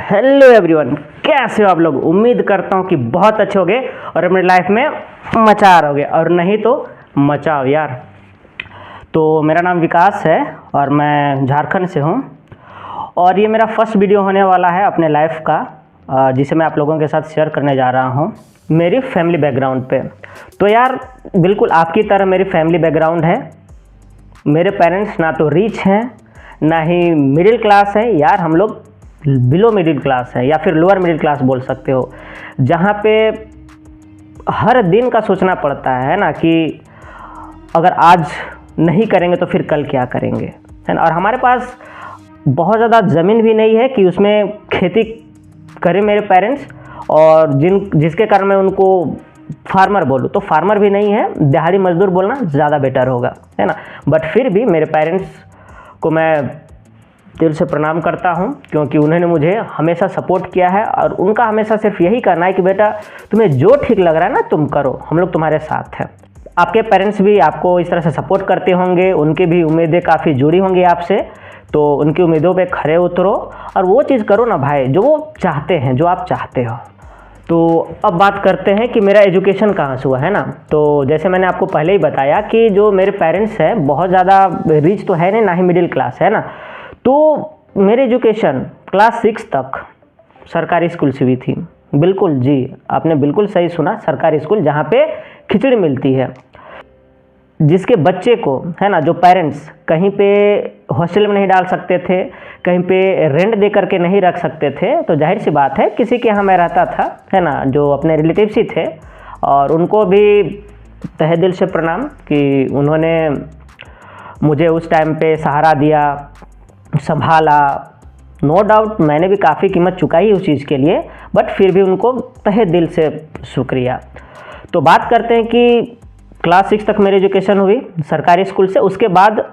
Hello everyone, कैसे हो आप लोग। उम्मीद करता हूँ कि बहुत अच्छे होगे और अपनी लाइफ में मचा रहोगे, और नहीं तो मचाओ यार। तो मेरा नाम विकास है और मैं झारखंड से हूँ, और ये मेरा फर्स्ट वीडियो होने वाला है अपने लाइफ का, जिसे मैं आप लोगों के साथ शेयर करने जा रहा हूँ मेरी फैमिली बैकग्राउंड पे। तो यार बिल्कुल आपकी तरह मेरी फैमिली बैकग्राउंड है। मेरे पेरेंट्स ना तो रिच हैं ना ही मिडिल क्लास है यार, हम लोग बिलो मिडिल क्लास है या फिर लोअर मिडिल क्लास बोल सकते हो, जहाँ पे हर दिन का सोचना पड़ता है ना कि अगर आज नहीं करेंगे तो फिर कल क्या करेंगे, है ना। और हमारे पास बहुत ज़्यादा ज़मीन भी नहीं है कि उसमें खेती करें मेरे पेरेंट्स, और जिसके कारण मैं उनको फार्मर बोलूँ तो फार्मर भी नहीं है, दिहाड़ी मजदूर बोलना ज़्यादा बेटर होगा, है ना। बट फिर भी मेरे पेरेंट्स को मैं दिल से प्रणाम करता हूँ, क्योंकि उन्होंने मुझे हमेशा सपोर्ट किया है, और उनका हमेशा सिर्फ यही करना है कि बेटा तुम्हें जो ठीक लग रहा है ना तुम करो, हम लोग तुम्हारे साथ हैं। आपके पेरेंट्स भी आपको इस तरह से सपोर्ट करते होंगे, उनकी भी उम्मीदें काफ़ी जुड़ी होंगी आपसे, तो उनकी उम्मीदों पे खरे उतरो और वो चीज़ करो ना भाई जो वो चाहते हैं, जो आप चाहते हो। तो अब बात करते हैं कि मेरा एजुकेशन कहाँ से हुआ, है ना। तो जैसे मैंने आपको पहले ही बताया कि जो मेरे पेरेंट्स हैं बहुत ज़्यादा रिच तो है नहीं, ना ही मिडिल क्लास, है ना। तो मेरी एजुकेशन क्लास 6 तक सरकारी स्कूल से हुई थी। बिल्कुल जी, आपने बिल्कुल सही सुना, सरकारी स्कूल जहाँ पे खिचड़ी मिलती है। जिसके बच्चे को, है ना, जो पेरेंट्स कहीं पे हॉस्टल में नहीं डाल सकते थे, कहीं पे रेंट दे करके नहीं रख सकते थे, तो जाहिर सी बात है किसी के यहाँ मैं रहता था, है ना, जो अपने रिलेटिव्स ही थे, और उनको भी तहे दिल से प्रणाम कि उन्होंने मुझे उस टाइम पे सहारा दिया, संभाला। नो डाउट मैंने भी काफ़ी कीमत चुकाई उस चीज़ के लिए, बट फिर भी उनको तहे दिल से शुक्रिया। तो बात करते हैं कि क्लास 6 तक मेरी एजुकेशन हुई सरकारी स्कूल से। उसके बाद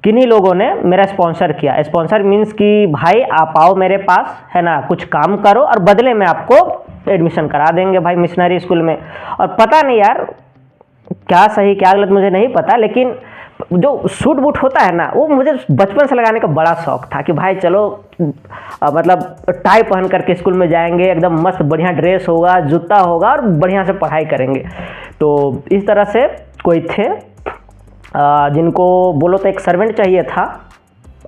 किन्हीं लोगों ने मेरा स्पॉन्सर किया। स्पॉन्सर मीन्स कि भाई आप आओ मेरे पास, है ना, कुछ काम करो और बदले में आपको एडमिशन करा देंगे भाई मिशनरी स्कूल में। और पता नहीं यार क्या सही क्या गलत मुझे नहीं पता, लेकिन जो सूट बूट होता है ना, वो मुझे बचपन से लगाने का बड़ा शौक था कि भाई चलो मतलब टाई पहन करके स्कूल में जाएंगे, एकदम मस्त बढ़िया ड्रेस होगा, जूता होगा और बढ़िया से पढ़ाई करेंगे। तो इस तरह से कोई थे जिनको बोलो तो एक सर्वेंट चाहिए था,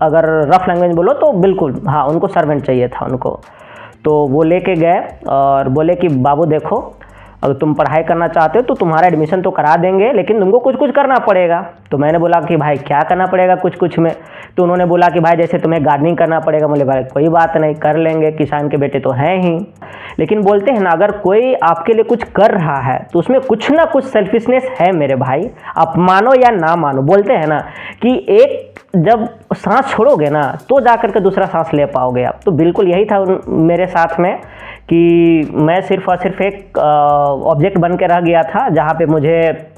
अगर रफ लैंग्वेज बोलो तो बिल्कुल हाँ, उनको सर्वेंट चाहिए था उनको। तो वो लेके गए और बोले कि बाबू देखो, अगर तुम पढ़ाई करना चाहते हो तो तुम्हारा एडमिशन तो करा देंगे, लेकिन तुमको कुछ कुछ करना पड़ेगा। तो मैंने बोला कि भाई क्या करना पड़ेगा कुछ कुछ में। तो उन्होंने बोला कि भाई जैसे तुम्हें गार्डनिंग करना पड़ेगा। बोले भाई कोई बात नहीं, कर लेंगे, किसान के बेटे तो हैं ही। लेकिन बोलते हैं ना, अगर कोई आपके लिए कुछ कर रहा है तो उसमें कुछ ना कुछ सेल्फिशनेस है मेरे भाई, आप मानो या ना मानो। बोलते हैं ना कि एक जब सांस छोड़ोगे ना तो जा करके दूसरा सांस ले पाओगे आप। तो बिल्कुल यही था मेरे साथ में कि मैं सिर्फ और सिर्फ एक ऑब्जेक्ट बन के रह गया था, जहाँ पे मुझे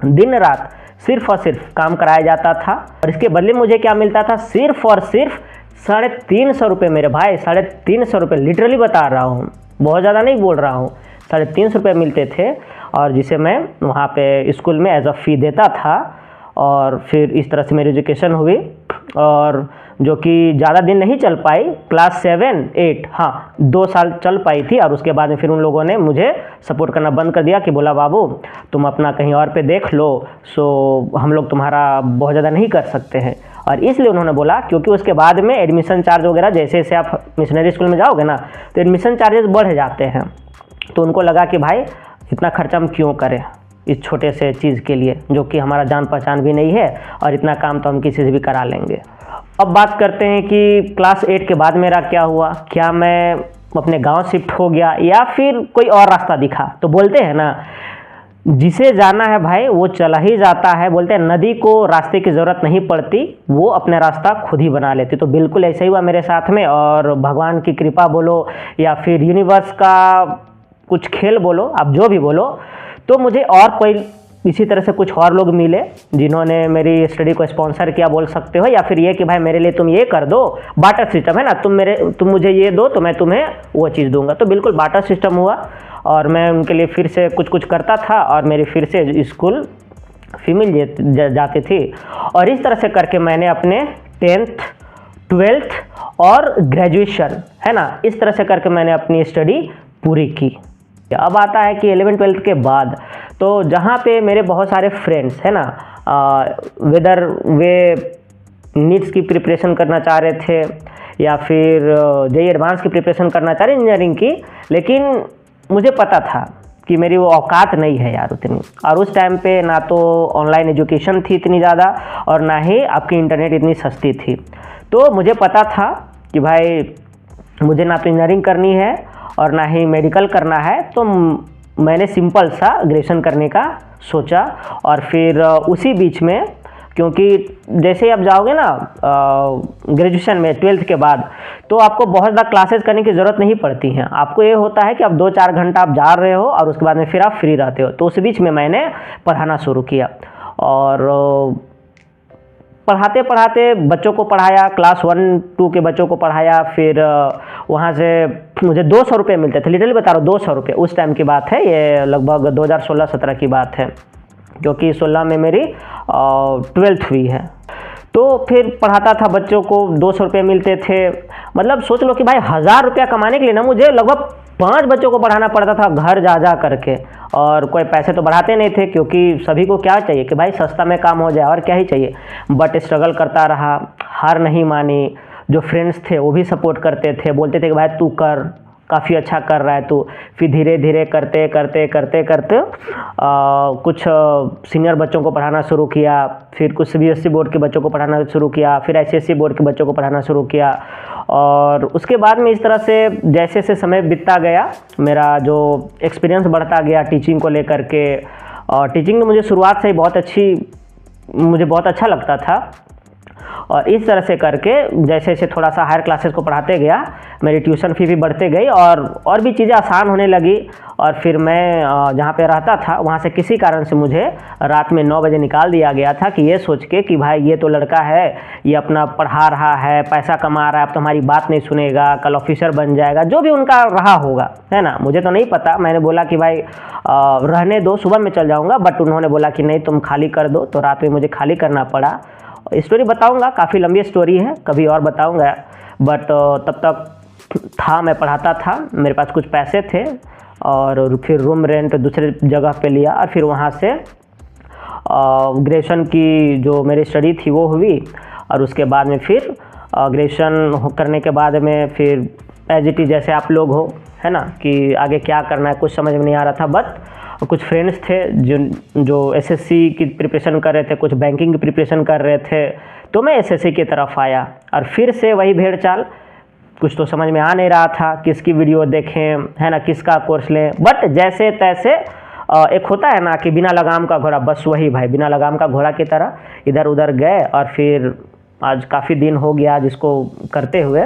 दिन रात सिर्फ और सिर्फ काम कराया जाता था, और इसके बदले मुझे क्या मिलता था, सिर्फ और सिर्फ 350 रुपये मेरे भाई, 350 रुपये, लिटरली बता रहा हूँ, बहुत ज़्यादा नहीं बोल रहा हूँ। 350 रुपये मिलते थे, और जिसे मैं वहाँ पे स्कूल में एज अ फ़ी देता था। और फिर इस तरह से मेरी एजुकेशन हुई, और जो कि ज़्यादा दिन नहीं चल पाई, क्लास 7, 8 हाँ 2 साल चल पाई थी। और उसके बाद में फिर उन लोगों ने मुझे सपोर्ट करना बंद कर दिया कि बोला बाबू तुम अपना कहीं और पे देख लो, सो हम लोग तुम्हारा बहुत ज़्यादा नहीं कर सकते हैं। और इसलिए उन्होंने बोला क्योंकि उसके बाद में एडमिशन चार्ज वगैरह, जैसे जैसे आप मिशनरी स्कूल में जाओगे ना तो एडमिशन चार्जेस बढ़ जाते हैं। तो उनको लगा कि भाई इतना खर्चा हम क्यों करें इस छोटे से चीज़ के लिए, जो कि हमारा जान पहचान भी नहीं है, और इतना काम तो हम किसी से भी करा लेंगे। अब बात करते हैं कि क्लास 8 के बाद मेरा क्या हुआ। क्या मैं अपने गांव शिफ्ट हो गया या फिर कोई और रास्ता दिखा। तो बोलते हैं ना, जिसे जाना है भाई वो चला ही जाता है। बोलते हैं नदी को रास्ते की ज़रूरत नहीं पड़ती, वो अपना रास्ता खुद ही बना लेती। तो बिल्कुल ऐसा ही हुआ मेरे साथ में, और भगवान की कृपा बोलो या फिर यूनिवर्स का कुछ खेल बोलो, आप जो भी बोलो, तो मुझे और कोई इसी तरह से कुछ और लोग मिले जिन्होंने मेरी स्टडी को स्पॉन्सर किया बोल सकते हो, या फिर ये कि भाई मेरे लिए तुम ये कर दो, बाटर सिस्टम है ना, तुम मुझे ये दो तो मैं तुम्हें वो चीज़ दूंगा। तो बिल्कुल बाटर सिस्टम हुआ, और मैं उनके लिए फिर से कुछ कुछ करता था, और मेरी फिर से स्कूल फीमेल जाती थी। और इस तरह से करके मैंने अपने 10th ट्वेल्थ और ग्रेजुएशन, है ना। इस तरह से करके मैंने अपनी स्टडी पूरी की। अब आता है कि 11th-12th के बाद तो जहाँ पे मेरे बहुत सारे फ्रेंड्स, है ना, वेदर वे नीट्स की प्रिपरेशन करना चाह रहे थे या फिर जेईई एडवांस की प्रिपरेशन करना चाह रहे इंजीनियरिंग की, लेकिन मुझे पता था कि मेरी वो औकात नहीं है यार उतनी। और उस टाइम पे ना तो ऑनलाइन एजुकेशन थी इतनी ज़्यादा और ना ही आपकी इंटरनेट इतनी सस्ती थी। तो मुझे पता था कि भाई मुझे ना तो इंजीनियरिंग करनी है और ना ही मेडिकल करना है, तो मैंने सिंपल सा ग्रेजुएशन करने का सोचा। और फिर उसी बीच में, क्योंकि जैसे ही आप जाओगे ना ग्रेजुएशन में 12th के बाद, तो आपको बहुत ज़्यादा क्लासेस करने की ज़रूरत नहीं पड़ती हैं। आपको ये होता है कि आप 2-4 घंटा आप जा रहे हो और उसके बाद में फिर आप फ्री रहते हो। तो उस बीच में मैंने पढ़ाना शुरू किया और पढ़ाते पढ़ाते बच्चों को पढ़ाया, क्लास 1-2 के बच्चों को पढ़ाया। फिर वहाँ से मुझे 200 रुपये मिलते थे, लिटरली बता रहा हूँ 200 रुपये। उस टाइम की बात है, ये लगभग 2016-17 की बात है, क्योंकि 16 में मेरी 12th हुई है। तो फिर पढ़ाता था बच्चों को, 200 रुपये मिलते थे। मतलब सोच लो कि भाई 1000 रुपया कमाने के लिए ना मुझे लगभग 5 बच्चों को पढ़ाना पड़ता था घर जा जा करके। और कोई पैसे तो बढ़ाते नहीं थे, क्योंकि सभी को क्या चाहिए कि भाई सस्ता में काम हो जाए, और क्या ही चाहिए। बट स्ट्रगल करता रहा, हार नहीं मानी। जो फ्रेंड्स थे वो भी सपोर्ट करते थे, बोलते थे कि भाई तू कर, काफ़ी अच्छा कर रहा है तू। फिर धीरे धीरे करते करते करते करते कुछ सीनियर बच्चों को पढ़ाना शुरू किया, फिर कुछ CBSE बोर्ड के बच्चों को पढ़ाना शुरू किया, फिर ICSE बोर्ड के बच्चों को पढ़ाना शुरू किया। और उसके बाद में इस तरह से जैसे जैसे समय बीतता गया, मेरा जो एक्सपीरियंस बढ़ता गया टीचिंग को लेकर के। और टीचिंग में मुझे शुरुआत से ही मुझे बहुत अच्छा लगता था। और इस तरह से करके जैसे जैसे थोड़ा सा हायर क्लासेस को पढ़ाते गया, मेरी ट्यूशन फ़ी भी बढ़ते गई और भी चीज़ें आसान होने लगी। और फिर मैं जहाँ पे रहता था वहाँ से किसी कारण से मुझे रात में 9 बजे निकाल दिया गया था, कि ये सोच के कि भाई ये तो लड़का है, ये अपना पढ़ा रहा है, पैसा कमा रहा है, अब तो हमारी बात नहीं सुनेगा, कल ऑफिसर बन जाएगा, जो भी उनका रहा होगा, है ना। मुझे तो नहीं पता, मैंने बोला कि भाई रहने दो, सुबह में चल जाऊँगा। बट उन्होंने बोला कि नहीं तुम खाली कर दो, तो रात में मुझे खाली करना पड़ा। स्टोरी बताऊंगा, काफ़ी लंबी स्टोरी है, कभी और बताऊंगा। बट तब तक था, मैं पढ़ाता था, मेरे पास कुछ पैसे थे और फिर रूम रेंट दूसरे जगह पे लिया। और फिर वहाँ से ग्रेजुएशन की जो मेरी स्टडी थी वो हुई। और उसके बाद में फिर ग्रेजुएशन करने के बाद में फिर एज इट इज़ जैसे आप लोग हो, है ना, कि आगे क्या करना है कुछ समझ में नहीं आ रहा था। बट कुछ फ्रेंड्स थे जो SSC की प्रिपरेशन कर रहे थे, कुछ बैंकिंग की प्रिपरेशन कर रहे थे, तो मैं SSC की तरफ आया। और फिर से वही भेड़ चाल, कुछ तो समझ में आ नहीं रहा था, किसकी वीडियो देखें, है ना, किसका कोर्स लें। बट जैसे तैसे एक होता है ना कि बिना लगाम का घोड़ा, बस वही भाई बिना लगाम का घोड़ा की तरह इधर उधर गए। और फिर आज काफ़ी दिन हो गया जिसको करते हुए,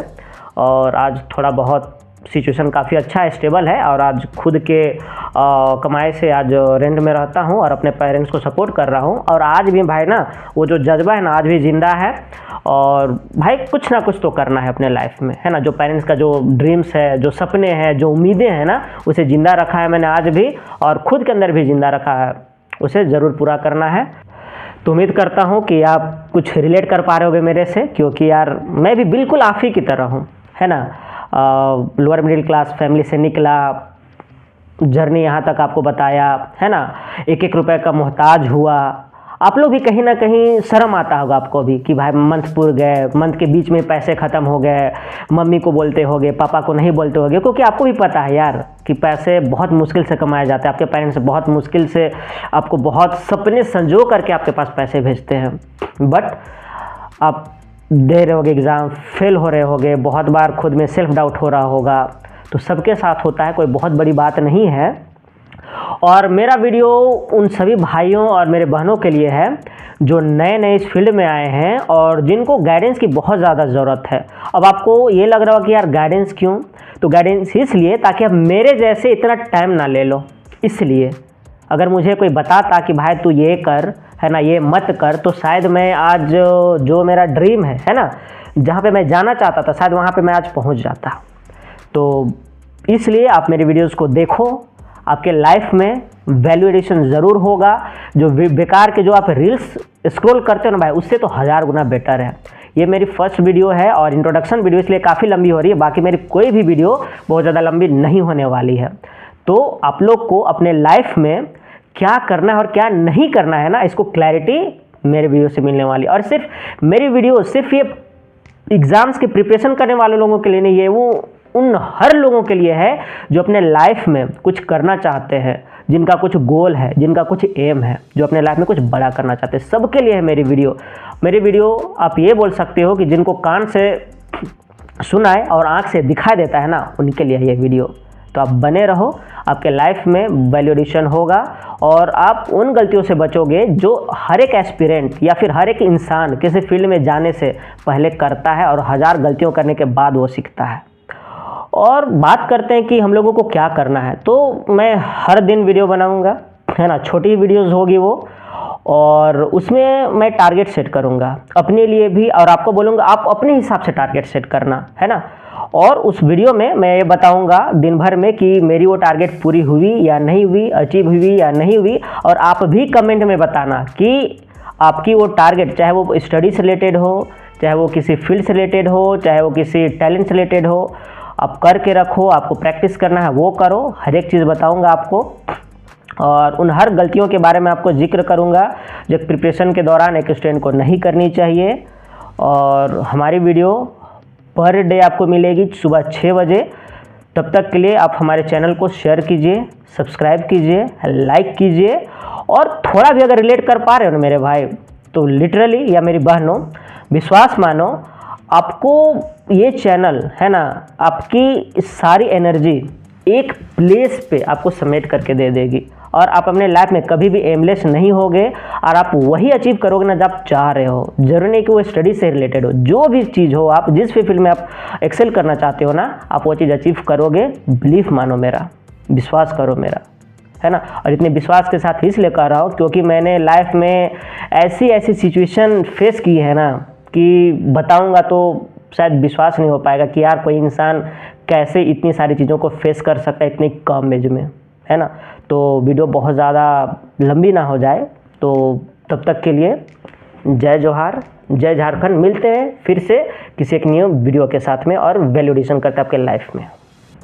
और आज थोड़ा बहुत सिचुएशन काफ़ी अच्छा है, स्टेबल है। और आज खुद के कमाई से आज रेंट में रहता हूँ और अपने पेरेंट्स को सपोर्ट कर रहा हूँ। और आज भी भाई ना वो जो जज्बा है ना आज भी ज़िंदा है। और भाई कुछ ना कुछ तो करना है अपने लाइफ में, है ना। जो पेरेंट्स का जो ड्रीम्स है, जो सपने हैं, जो उम्मीदें हैं ना, उसे ज़िंदा रखा है मैंने आज भी, और खुद के अंदर भी ज़िंदा रखा है, उसे ज़रूर पूरा करना है। तो उम्मीद करता हूँ कि आप कुछ रिलेट कर पा रहे होगे मेरे से, क्योंकि यार मैं भी बिल्कुल आप ही की तरह हूँ, है ना। लोअर मिडिल क्लास फैमिली से निकला, जर्नी यहाँ तक आपको बताया, है ना। 1-1 रुपए का मोहताज हुआ। आप लोग भी कहीं ना कहीं शर्म आता होगा आपको भी कि भाई मंथ पूर गए, मंथ के बीच में पैसे ख़त्म हो गए, मम्मी को बोलते होगे, पापा को नहीं बोलते होगे, क्योंकि आपको भी पता है यार कि पैसे बहुत मुश्किल से कमाया जाता है। आपके पेरेंट्स बहुत मुश्किल से आपको बहुत सपने संजो करके आपके पास पैसे भेजते हैं। बट आप दे रहे होगे एग्ज़ाम, फेल हो रहे होगे, बहुत बार खुद में सेल्फ डाउट हो रहा होगा, तो सबके साथ होता है, कोई बहुत बड़ी बात नहीं है। और मेरा वीडियो उन सभी भाइयों और मेरे बहनों के लिए है जो नए नए इस फील्ड में आए हैं और जिनको गाइडेंस की बहुत ज़्यादा ज़रूरत है। अब आपको ये लग रहा हो कि यार गाइडेंस क्यों, तो गाइडेंस इसलिए ताकि अब मेरे जैसे इतना टाइम ना ले लो। इसलिए अगर मुझे कोई बताता कि भाई तू ये कर, है ना, ये मत कर, तो शायद मैं आज जो मेरा ड्रीम है ना, जहाँ पे मैं जाना चाहता था, शायद वहाँ पे मैं आज पहुँच जाता। तो इसलिए आप मेरे वीडियोस को देखो, आपके लाइफ में वैल्यू एडिशन ज़रूर होगा। जो बेकार के जो आप रील्स स्क्रॉल करते हो ना भाई, उससे तो 1000 गुना बेटर है, ये मेरी फर्स्ट वीडियो है और इंट्रोडक्शन वीडियो, इसलिए काफ़ी लंबी हो रही है। बाकी मेरी कोई भी वीडियो बहुत ज़्यादा लंबी नहीं होने वाली है। तो आप लोग को अपने लाइफ में क्या करना है और क्या नहीं करना है ना, इसको क्लैरिटी मेरे वीडियो से मिलने वाली है। और सिर्फ मेरी वीडियो सिर्फ ये एग्ज़ाम्स की प्रिपरेशन करने वाले लोगों के लिए नहीं है, वो उन हर लोगों के लिए है जो अपने लाइफ में कुछ करना चाहते हैं, जिनका कुछ गोल है, जिनका कुछ एम है, जो अपने लाइफ में कुछ बड़ा करना चाहते हैं, सबके लिए है मेरी वीडियो। मेरी वीडियो आप ये बोल सकते हो कि जिनको कान से सुनाए और आँख से दिखाई देता है ना, उनके लिए ये वीडियो। तो आप बने रहो, आपके लाइफ में वैल्यू एडिशन होगा और आप उन गलतियों से बचोगे जो हर एक एस्पिरेंट या फिर हर एक इंसान किसी फील्ड में जाने से पहले करता है और 1000 गलतियों करने के बाद वो सीखता है। और बात करते हैं कि हम लोगों को क्या करना है, तो मैं हर दिन वीडियो बनाऊंगा, है ना, छोटी वीडियोस होगी वो, और उसमें मैं टारगेट सेट करूंगा अपने लिए भी, और आपको बोलूँगा आप अपने हिसाब से टारगेट सेट करना, है ना। और उस वीडियो में मैं ये बताऊंगा दिन भर में कि मेरी वो टारगेट पूरी हुई या नहीं हुई, अचीव हुई या नहीं हुई। और आप भी कमेंट में बताना कि आपकी वो टारगेट, चाहे वो स्टडी से रिलेटेड हो, चाहे वो किसी फील्ड से रिलेटेड हो, चाहे वो किसी टैलेंट से रिलेटेड हो, आप करके रखो, आपको प्रैक्टिस करना है वो करो। हर एक चीज़ बताऊंगा आपको और उन हर गलतियों के बारे में आपको जिक्र करूंगा जो प्रिपरेशन के दौरान एक स्टूडेंट को नहीं करनी चाहिए। और हमारी वीडियो पर डे आपको मिलेगी सुबह 6 बजे। तब तक के लिए आप हमारे चैनल को शेयर कीजिए, सब्सक्राइब कीजिए, लाइक कीजिए। और थोड़ा भी अगर रिलेट कर पा रहे हो ना मेरे भाई, तो लिटरली या मेरी बहनों, विश्वास मानो, आपको ये चैनल, है ना, आपकी सारी एनर्जी एक प्लेस पे आपको समेट करके दे देगी और आप अपने लाइफ में कभी भी एमलेस नहीं होगे और आप वही अचीव करोगे ना जो आप चाह रहे हो। जरूरी नहीं कि वो स्टडी से रिलेटेड हो, जो भी चीज़ हो, आप जिस भी फील्ड में आप एक्सेल करना चाहते हो ना, आप वो चीज़ अचीव करोगे। बिलीफ मानो मेरा, विश्वास करो मेरा, है ना। और इतने विश्वास के साथ इसलिए कर रहा हूँ क्योंकि मैंने लाइफ में ऐसी सिचुएशन फेस की है ना कि बताऊँगा तो शायद विश्वास नहीं हो पाएगा कि यार कोई इंसान कैसे इतनी सारी चीज़ों को फेस कर सकता है इतनी कम एज में, है ना। तो वीडियो बहुत ज़्यादा लंबी ना हो जाए, तो तब तक के लिए जय जोहार, जय झारखंड। मिलते हैं फिर से किसी एक न्यू वीडियो के साथ में और वैल्यू एडिशन करते हैं आपके लाइफ में।